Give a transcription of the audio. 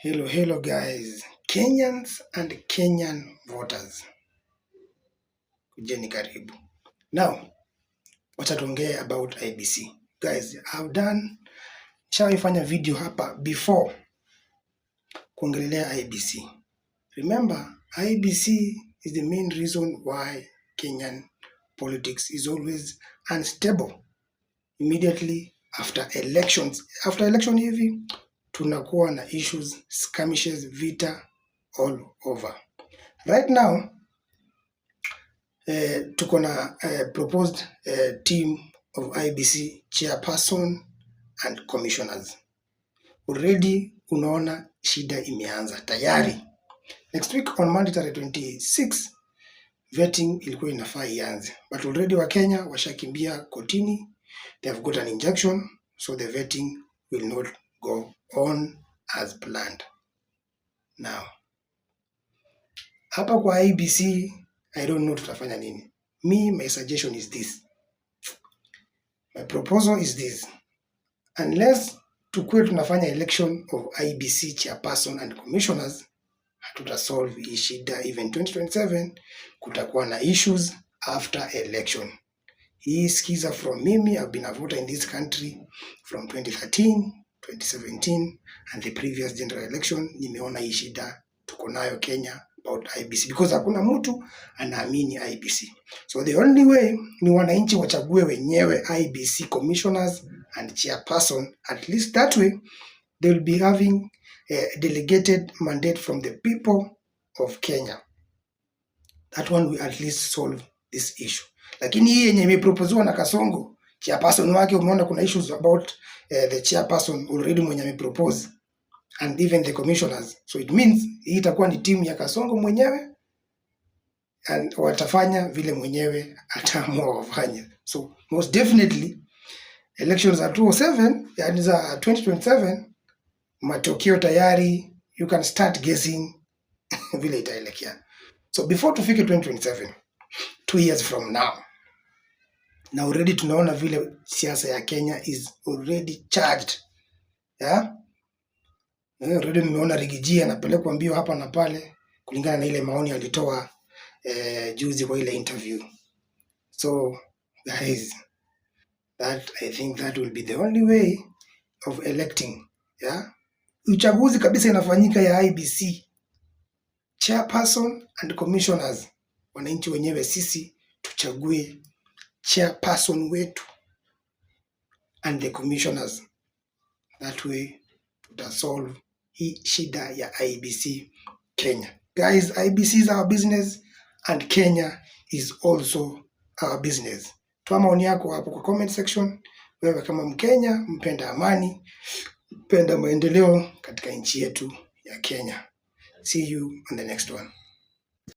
Hello guys, Kenyans and Kenyan voters. Kujeni karibu. Now, wacha tuongee about IEBC. Guys, I've done shawaifanya video hapa before kuongelelea IEBC. Remember, IEBC is the main reason why Kenyan politics is always unstable immediately after elections. After election hivi, tunakuwa na issues, skirmishes, vita all over. Right now, tuko na proposed team of IEBC chairperson and commissioners. Already unaona shida imeanza tayari. Next week on Monday tarehe 26 vetting ilikuwa inafaa ianze, but already wa Kenya washakimbia kotini. They have got an injunction, so the vetting will not go on as planned. Now, hapa kwa IEBC, I don't know tutafanya nini. My suggestion is this. My proposal is this. Unless tukue tunafanya election of IEBC chairperson and commissioners, hatuta solve hii shida. Even 2027 kutakuwa na issues after election. Hii skiza from mimi, I've been a voter in this country from 2013, 2017 and the previous general election. Nimeona hii shida tuko nayo Kenya about IEBC because hakuna mtu anaamini IEBC. So the only way ni wananchi wachague wenyewe IEBC commissioners and chairperson. At least that way they will be having a delegated mandate from the people of Kenya. That one will at least solve this issue. Lakini hii yenye imeproposiwa na Kasongo, chairperson wake, umeona kuna issues about the chairperson already mwenye amepropose and even the commissioners. So it means hii itakuwa ni team ya Kasongo mwenyewe and watafanya vile mwenyewe ataamua wafanye. So most definitely elections za 2007, yani za 2027, matokeo tayari, you can start guessing vile itaelekea. So before tufike 2027, 2 years from now, na already tunaona vile siasa ya Kenya is already charged. Yeah? Already nimeona Rigiji anapelekwa mbio hapa na pale kulingana na ile maoni alitoa juzi kwa ile interview. So guys, I think that will be the only way of electing. Yeah? Uchaguzi kabisa inafanyika ya IEBC chairperson and commissioners. Wananchi wenyewe sisi tuchague chairperson wetu and the commissioners. That way tutasolve hii shida ya IEBC Kenya. Guys, IEBC is our business and Kenya is also our business. Toa maoni yako hapo kwa comment section. Wewe kama Mkenya, mpenda amani, mpenda maendeleo katika nchi yetu ya Kenya. See you on the next one.